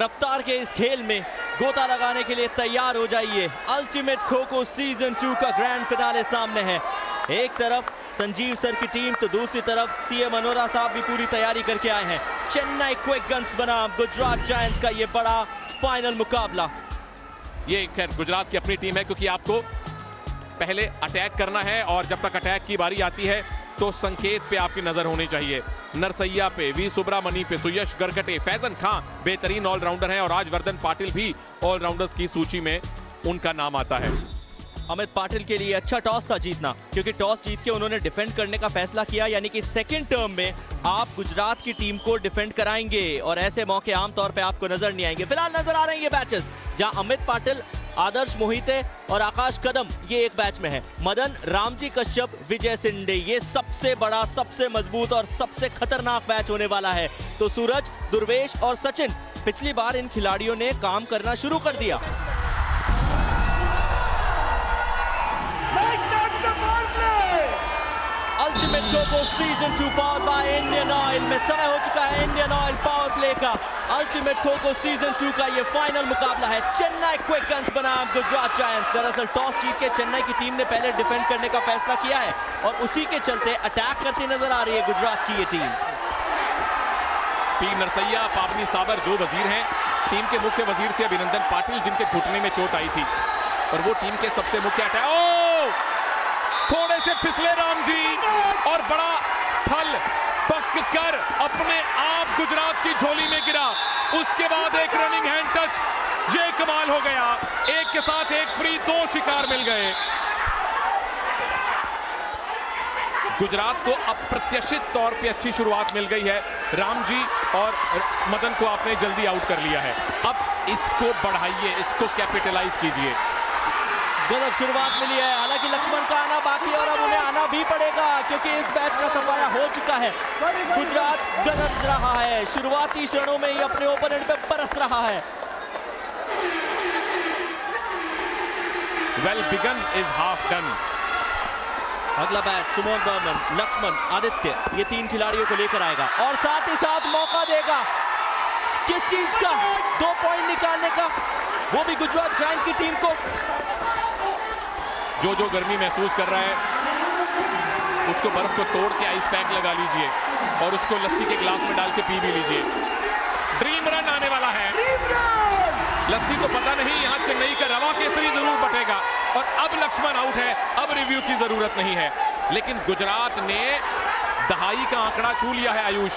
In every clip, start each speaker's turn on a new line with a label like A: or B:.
A: रफ्तार के इस खेल में गोता लगाने के लिए तैयार हो जाइए। अल्टीमेट खो-खो सीजन 2 का ग्रैंड फिनाले सामने है। एक तरफ संजीव सर की टीम तो दूसरी तरफ सीएम मनोरा साहब भी पूरी तैयारी करके आए हैं। चेन्नई क्विक गन्स बनाम गुजरात जायंट्स का ये बड़ा फाइनल मुकाबला।
B: ये खैर गुजरात की अपनी टीम है, क्योंकि आपको पहले अटैक करना है और जब तक अटैक की बारी आती है तो संकेत पे आपकी नजर होनी चाहिए। नरसैया पे, वी सुब्रमणी पे, सुयश गरकटे, फैजन खान बेहतरीन ऑलराउंडर हैं और राजवर्धन पाटिल भी ऑलराउंडर्स की सूची में उनका नाम आता है।
A: अमित पाटिल के लिए अच्छा टॉस था जीतना, क्योंकि टॉस जीत के उन्होंने डिफेंड करने का फैसला किया, यानी कि सेकंड टर्म में आप गुजरात की टीम को डिफेंड कराएंगे और ऐसे मौके आमतौर पे आपको नजर नहीं आएंगे। फिलहाल नजर आ रहे हैं ये बैचेस, जहां अमित पाटिल, आदर्श मोहिते और आकाश कदम ये एक बैच में है। मदन, रामजी कश्यप, विजय सिंडे, ये सबसे बड़ा, सबसे मजबूत और सबसे खतरनाक बैच होने वाला है। तो सूरज, दुर्वेश और सचिन, पिछली बार इन खिलाड़ियों ने काम करना शुरू कर दिया। Ultimate kho kho season 2 power by Indian oil में समय हो चुका है इंडियन ऑयल पावर प्ले का। अल्टीमेट खो-खो सीजन 2 का ये फाइनल मुकाबला है चेन्नई क्विक गन्स बनाम गुजरात जायंट्स। दरअसल टॉस जीत के चेन्नई की टीम ने पहले डिफेंड करने का फैसला किया है और उसी के चलते अटैक करती नजर आ रही है गुजरात की ये टीम।
B: पी नरसैया, पावनी साबर दो वजीर हैं। टीम के मुख्य वजीर थे अभिनंदन पाटिल, जिनके घुटने में चोट आई थी और वो टीम के सबसे मुख्य अटैक। थोड़े से फिसले राम जी और बड़ा फल पक कर अपने आप गुजरात की झोली में गिरा। उसके बाद एक रनिंग हैंड टच, ये कमाल हो गया। एक के साथ एक फ्री, दो शिकार मिल गए। गुजरात को अप्रत्याशित तौर पे अच्छी शुरुआत मिल गई है। राम जी और मदन को आपने जल्दी आउट कर लिया है। अब इसको बढ़ाइए, इसको कैपिटलाइज कीजिए।
A: गजब शुरुआत मिली है, हालांकि लक्ष्मण का आना बाकी और अब उन्हें आना भी पड़ेगा, क्योंकि इस मैच का सफाया हो चुका है। गुजरात गरज रहा है, शुरुआती क्षणों में ही अपने ओपोनेंट पे बरस रहा है।
B: Well begun is half done.
A: अगला मैच सुमोन बर्मन, लक्ष्मण, आदित्य, ये तीन खिलाड़ियों को लेकर आएगा और साथ ही साथ मौका देगा किस चीज का? 2 पॉइंट निकालने का, वो भी गुजरात जायंट की टीम को।
B: जो गर्मी महसूस कर रहा है उसको बर्फ को तोड़ के आइस पैक लगा लीजिए और उसको लस्सी के ग्लास में डाल के पी भी लीजिए। ड्रीम रन आने वाला है। लस्सी तो पता नहीं, यहाँ चेन्नई का रवा केसरी जरूर बटेगा। और अब लक्ष्मण आउट है, अब रिव्यू की जरूरत नहीं है। लेकिन गुजरात ने दहाई का आंकड़ा छू लिया है। आयुष,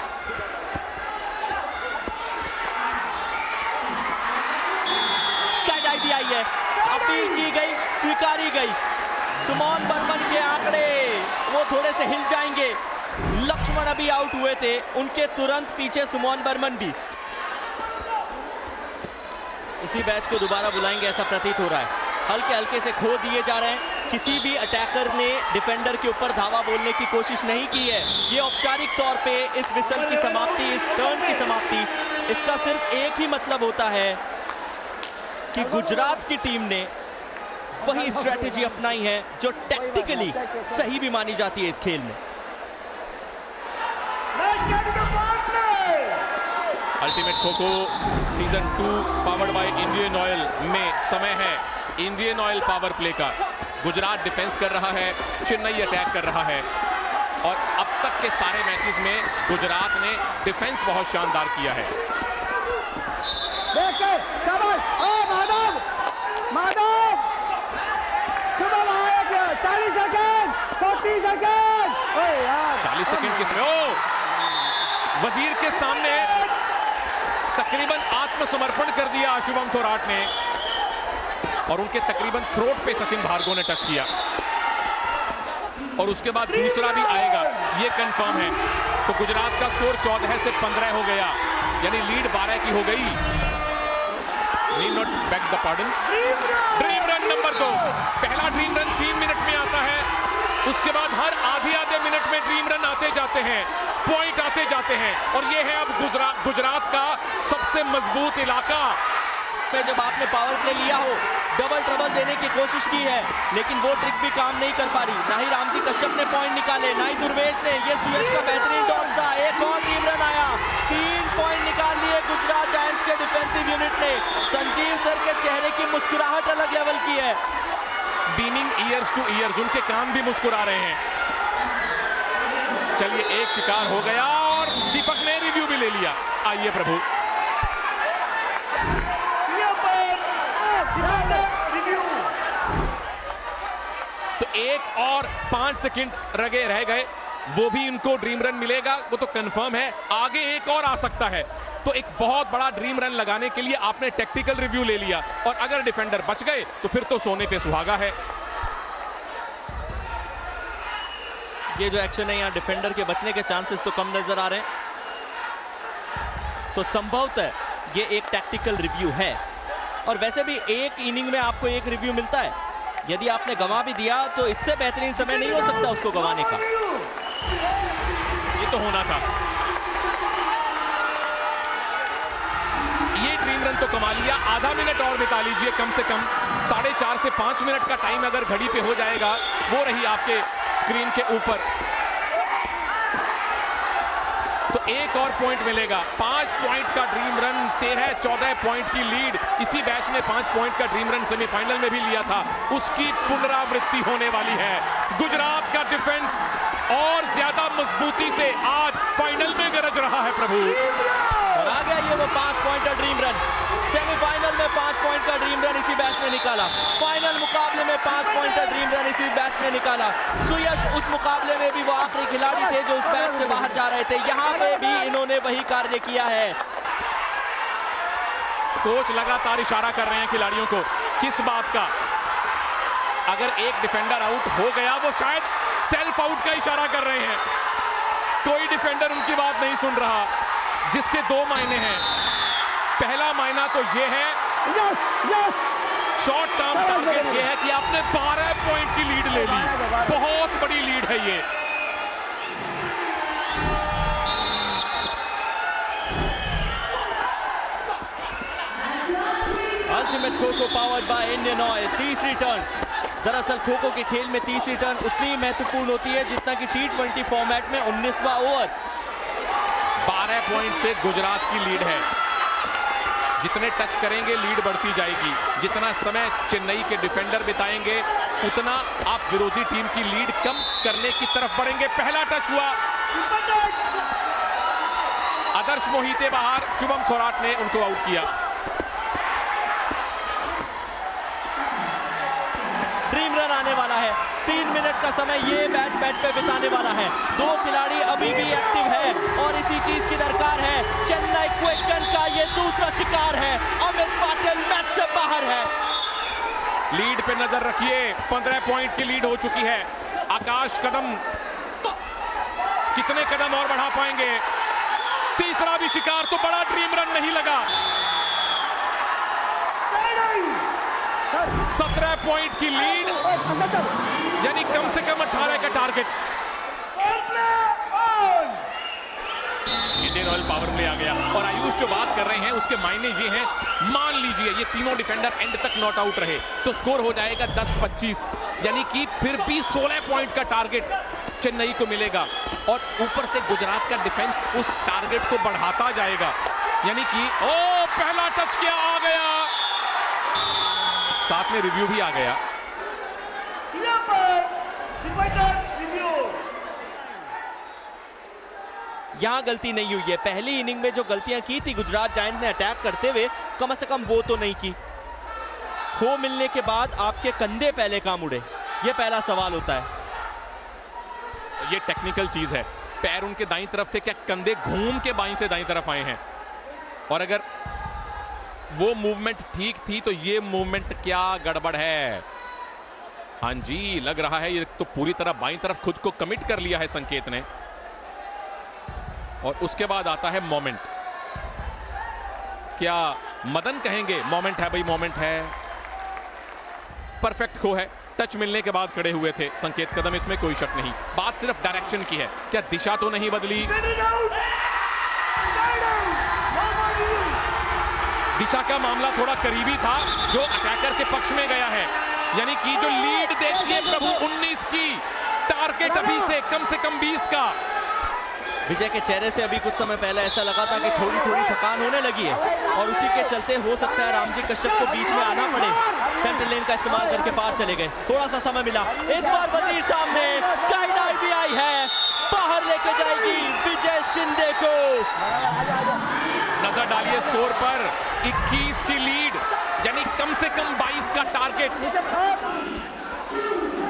A: स्काई डाइव भी आई है, अपील की गई, स्वीकारी गई। सुमोन बर्मन के आंकड़े वो थोड़े से हिल जाएंगे। लक्ष्मण अभी आउट हुए थे, उनके तुरंत पीछे सुमोन बर्मन भी। इसी बैच को दोबारा बुलाएंगे ऐसा प्रतीत हो रहा है। हल्के हल्के से खो दिए जा रहे हैं। किसी भी अटैकर ने डिफेंडर के ऊपर धावा बोलने की कोशिश नहीं की है। ये औपचारिक तौर पे इस विसल की समाप्ति, इस टर्न की समाप्ति, इसका सिर्फ एक ही मतलब होता है कि गुजरात की टीम ने वही स्ट्रेटेजी अपनाई है जो टैक्टिकली सही भी मानी जाती है इस खेल में।
B: Ultimate kho kho season 2 powered by Indian oil में समय है इंडियन ऑयल पावर प्ले का। गुजरात डिफेंस कर रहा है, चेन्नई अटैक कर रहा है और अब तक के सारे मैचेस में गुजरात ने डिफेंस बहुत शानदार किया है।
C: माधव 40 सेकंड 40 सेकंड
B: 40 सेकंड किसमें? ओ वजीर के सामने तकरीबन आत्मसमर्पण कर दिया शुभम थोराट ने और उनके तकरीबन थ्रोट पे सचिन भार्गव ने टच किया और उसके बाद दूसरा भी आएगा, ये कंफर्म है। तो गुजरात का स्कोर 14 से 15 हो गया, यानी लीड 12 की हो गई। Need not beg the pardon. Dream run number 2। पहला ड्रीम रन 3 मिनट में आता है, उसके बाद हर आधे मिनट में ड्रीम रन आते जाते हैं, पॉइंट आते जाते हैं और ये है अब गुजरात का सबसे मजबूत इलाका।
A: जब आपने पावर प्ले लिया हो, डबल ट्रबल देने की कोशिश की है, लेकिन वो ट्रिक भी काम नहीं कर पा रही। ना ही रामजी कश्यप ने पॉइंट निकाले, ना ही दुर्वेश ने। ये सुयश का बेहतरीन टॉस था, एक और टीम रन आया। 3 पॉइंट निकाल लिए गुजरात जायंट्स के डिफेंसिव यूनिट ने। संजीव सर के चेहरे की मुस्कुराहट अलग लेवल की है।
B: बीमिंग ईयर्स टू ईयर्स, उनके कान भी मुस्कुरा रहे हैं। चलिए, एक शिकार हो गया और दीपक ने रिव्यू भी ले लिया। आइए प्रभु, तो 1 और 5 सेकंड रह गए, वो भी इनको ड्रीम रन मिलेगा, वो तो कंफर्म है। आगे एक और आ सकता है, तो एक बहुत बड़ा ड्रीम रन लगाने के लिए आपने टेक्टिकल रिव्यू ले लिया, और अगर डिफेंडर बच गए तो फिर तो सोने पे सुहागा है।
A: ये जो एक्शन है, यहाँ डिफेंडर के बचने के चांसेस तो कम नजर आ रहे हैं, तो संभवतः ये एक टैक्टिकल रिव्यू है। और वैसे भी एक इनिंग में आपको एक रिव्यू मिलता है, यदि आपने गंवा भी दिया तो इससे बेहतरीन समय नहीं हो सकता उसको गंवाने का।
B: ये तो होना था। ये ड्रीम रन तो कमा लिया। आधा मिनट और बिता लीजिए, कम से कम 4.5 से 5 मिनट का टाइम अगर घड़ी पे हो जाएगा, वो रही आपके स्क्रीन के ऊपर, तो एक और पॉइंट मिलेगा। 5 पॉइंट का ड्रीम रन, 13-14 पॉइंट की लीड। इसी बैच ने 5 पॉइंट का ड्रीम रन सेमीफाइनल में भी लिया था, उसकी पुनरावृत्ति होने वाली है। गुजरात का डिफेंस और ज्यादा मजबूती से आज फाइनल में गरज रहा है प्रभु।
A: और आ गया ये वो 5 पॉइंट का ड्रीम रन। सेमीफाइनल में 5 पॉइंट का ड्रीम रन इसी बैच ने निकाला, फाइनल मुकाबले में 5 पॉइंट का ड्रीम रन इसी बैच ने निकाला। सुयश उस मुकाबले में भी वो आखिरी खिलाड़ी थे जो उस बैच से बाहर जा रहे थे, यहाँ पे भी इन्होंने वही कार्य किया है।
B: कोच लगातार इशारा कर रहे हैं खिलाड़ियों को, किस बात का? अगर एक डिफेंडर आउट हो गया, वो शायद सेल्फ आउट का इशारा कर रहे हैं। कोई डिफेंडर उनकी बात नहीं सुन रहा, जिसके 2 मायने हैं। पहला मायना तो ये है, शॉर्ट टर्म टारगेट ये है कि आपने 12 पॉइंट की लीड ले ली, बहुत बड़ी लीड है ये।
A: Ultimate kho kho powered by Indian oil. तीसरी टर्न, दरअसल खो-खो के खेल में तीसरी टर्न उतनी महत्वपूर्ण होती है जितना कि T20 फॉर्मेट में 19वां ओवर।
B: 12 पॉइंट से गुजरात की लीड है। जितने टच करेंगे लीड बढ़ती जाएगी, जितना समय चेन्नई के डिफेंडर बिताएंगे उतना आप विरोधी टीम की लीड कम करने की तरफ बढ़ेंगे। पहला टच हुआ, आदर्श मोहिते बाहर, शुभम थोराट ने उनको आउट किया।
A: ड्रीम रन आने वाला है, 3 मिनट का समय ये मैच बैट पे बिताने वाला है। 2 खिलाड़ी अभी भी एक्टिव है और इसी चीज की दरकार है। चेन्नई क्विकन का ये दूसरा शिकार है। अमित पाटिल मैच से बाहर है।
B: लीड पे नजर रखिए, 15 पॉइंट की लीड हो चुकी है। आकाश कदम कितने कदम और बढ़ा पाएंगे? तीसरा भी शिकार, तो बड़ा ड्रीम रन नहीं लगा। 17 पॉइंट की लीड, यानी कम से कम 18 का target. Indian oil power play आ गया। और आयुष जो बात कर रहे हैं उसके मायने ये हैं, मान लीजिए ये तीनों डिफेंडर एंड तक नॉट आउट रहे तो स्कोर हो जाएगा 10-25, यानी कि फिर भी 16 पॉइंट का टारगेट चेन्नई को मिलेगा। और ऊपर से गुजरात का डिफेंस उस टारगेट को बढ़ाता जाएगा, यानी कि पहला टच किया, आ गया, साथ में रिव्यू भी आ गया।
A: यहां गलती नहीं हुई है। पहली इनिंग में जो गलतियां की थी गुजरात जायंट ने अटैक करते हुए, कम से कम वो तो नहीं की। खो मिलने के बाद आपके कंधे पहले काम उड़े, ये पहला सवाल होता है।
B: ये टेक्निकल चीज है। पैर उनके दाईं तरफ थे, क्या कंधे घूम के बाईं से दाईं तरफ आए हैं? और अगर वो मूवमेंट ठीक थी तो ये मूवमेंट क्या गड़बड़ है? हाँ जी, लग रहा है ये तो पूरी तरह बाईं तरफ खुद को कमिट कर लिया है संकेत ने। और उसके बाद आता है मोमेंट। क्या मदन कहेंगे मोमेंट है? भाई मोमेंट है, परफेक्ट खो है। टच मिलने के बाद खड़े हुए थे संकेत कदम, इसमें कोई शक नहीं। बात सिर्फ डायरेक्शन की है, क्या दिशा तो नहीं बदली? दिशा का मामला थोड़ा करीबी था जो अटैकर के पक्ष में गया है, यानी कि जो लीड देखिए प्रभु 19 की, टारगेट अभी से कम 20 का।
A: विजय के चेहरे से अभी कुछ समय पहले ऐसा लगा था कि थोड़ी थकान होने लगी है और उसी के चलते हो सकता है रामजी कश्यप को बीच में आना पड़े। सेंट्रल लेन का इस्तेमाल करके पार चले गए, थोड़ा सा समय मिला। इस बार वजीर सामने, स्काई डाइव भी आई है, बाहर लेके जाएगी विजय शिंदे को।
B: नजर डालिए स्कोर पर, 21 की लीड, यानी कम से कम 22 का टारगेट।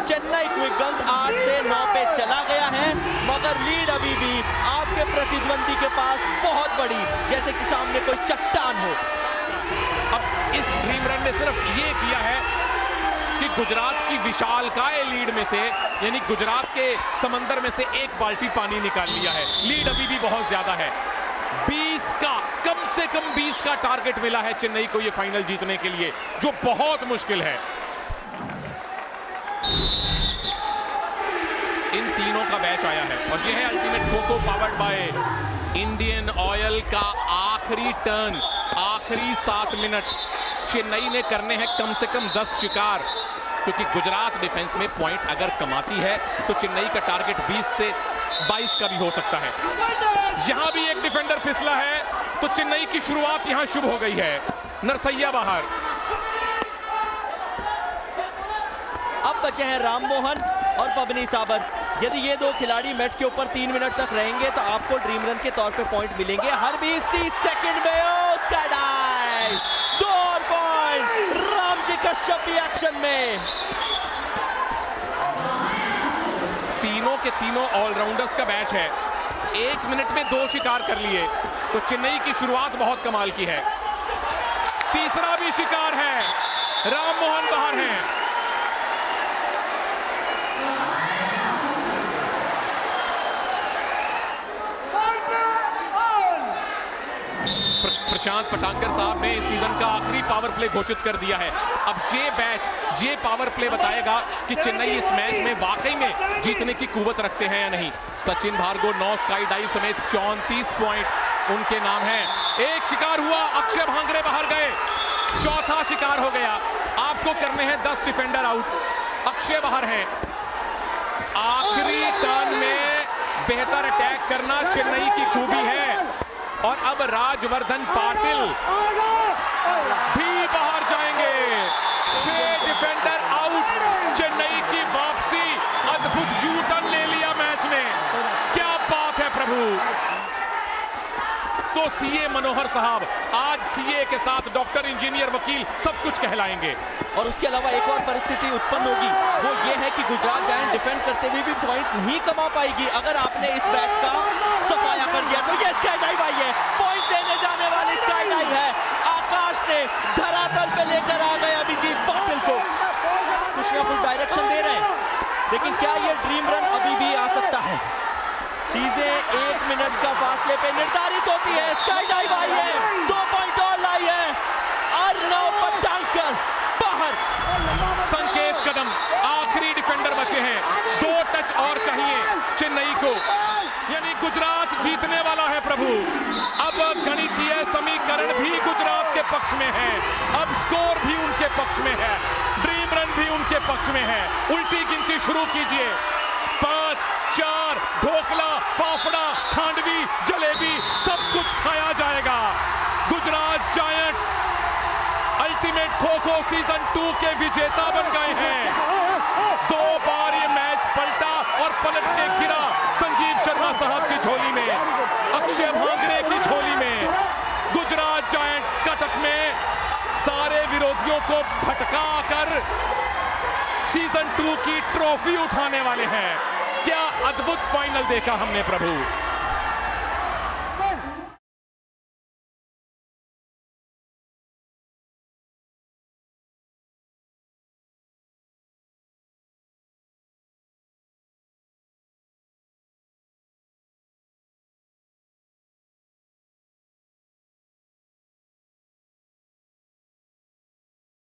A: चेन्नई क्विक-गन्स 8 से 9 पे चला गया है, मगर लीड अभी भी आपके प्रतिद्वंदी के पास बहुत बड़ी, जैसे कि सामने कोई चट्टान हो।
B: अब इस ड्रीम रन ने सिर्फ ये किया है कि गुजरात की विशालकाय लीड में से, यानी गुजरात के समंदर में से एक बाल्टी पानी निकाल लिया है। लीड अभी भी बहुत ज्यादा है, 20 का, कम से कम 20 का टारगेट मिला है चेन्नई को ये फाइनल जीतने के लिए, जो बहुत मुश्किल है। इन तीनों का मैच आया है और यह है ultimate kho kho powered by Indian oil का आखिरी टर्न, आखिरी 7 मिनट। चेन्नई ने करने हैं कम से कम 10 शिकार, क्योंकि गुजरात डिफेंस में पॉइंट अगर कमाती है तो चेन्नई का टारगेट 20 से 22 का भी हो सकता है। यहां भी एक डिफेंडर फिसला है तो चेन्नई की शुरुआत यहां शुभ हो गई है। नरसैया बाहर।
A: अब बचे हैं राममोहन और पबनी साबर। यदि ये दो खिलाड़ी मैच के ऊपर 3 मिनट तक रहेंगे तो आपको ड्रीम रन के तौर पे पॉइंट मिलेंगे हर 20-30 सेकंड में। ओ स्काई डाइव, 2 और पॉइंट रामजी कश्यप भी एक्शन में।
B: तीनों के तीनों ऑलराउंडर्स का मैच है, 1 मिनट में 2 शिकार कर लिए, तो चेन्नई की शुरुआत बहुत कमाल की है। तीसरा भी शिकार है, राममोहन बाहर हैं। प्रशांत पटांकर साहब ने इस सीजन का आखिरी पावर प्ले घोषित कर दिया है। अब ये पावर प्ले बताएगा कि चेन्नई इस मैच में वाकई में जीतने की कुव्वत रखते हैं या नहीं। सचिन भार्गव 9 स्काई डाइव समेत 34 पॉइंट उनके नाम हैं। एक शिकार हुआ, अक्षय भांगरे बाहर गए, चौथा शिकार हो गया। आपको करने हैं 10 डिफेंडर आउट, अक्षय बाहर हैं। आखिरी टर्न में बेहतर अटैक करना चेन्नई की खूबी है और अब राजवर्धन पाटिल भी बाहर जाएंगे। 6 डिफेंडर आउट, चेन्नई की वापसी, अद्भुत यू टर्न ले लिया मैच ने। क्या बात है प्रभु। तो सीए मनोहर साहब आज सीए के साथ डॉक्टर, इंजीनियर, वकील सब कुछ कहलाएंगे।
A: और उसके अलावा एक और परिस्थिति उत्पन्न होगी, वो ये है कि गुजरात जायंट डिफेंड करते हुए भी पॉइंट नहीं कमा पाएगी। अगर आपने इस मैच का सफाया कर दिया तो ये स्काई डाइव आई है, पॉइंट देने जाने वाली स्काई डाइव है। आकाश ने धरातल पे लेकर आ गए अभिजीत पाटिल को। कुछ ना कुछ डायरेक्शन दे रहे हैं, लेकिन क्या ये ड्रीम रन अभी भी आ सकता है? चीजें 1 मिनट का फासले पे निर्धारित होती है। स्काई डाइव आई है, 2 पॉइंट और लाई है। अर्नव पटांकर बाहर।
B: संकेत कदम, आखिरी डिफेंडर बचे हैं, 2 टच और चाहिए चेन्नई को, यानी गुजरात जीतने वाला है प्रभु। अब गणितीय समीकरण भी गुजरात के पक्ष में है, अब स्कोर भी उनके पक्ष में है, ड्रीम रन भी उनके पक्ष में है। उल्टी गिनती शुरू कीजिए, 5, 4, ढोकला, फाफड़ा, खांडवी, जलेबी सब कुछ खाया जाएगा। Gujarat giants ultimate kho kho season 2 के विजेता बन गए हैं। 2 बार ये मैच पलटा और पलट के गिरा संजीव शर्मा साहब की झोली में, अक्षय भांगरे की झोली में। गुजरात जायंट्स कटक में सारे विरोधियों को भटका कर सीजन 2 की ट्रॉफी उठाने वाले हैं। क्या अद्भुत फाइनल देखा हमने प्रभु।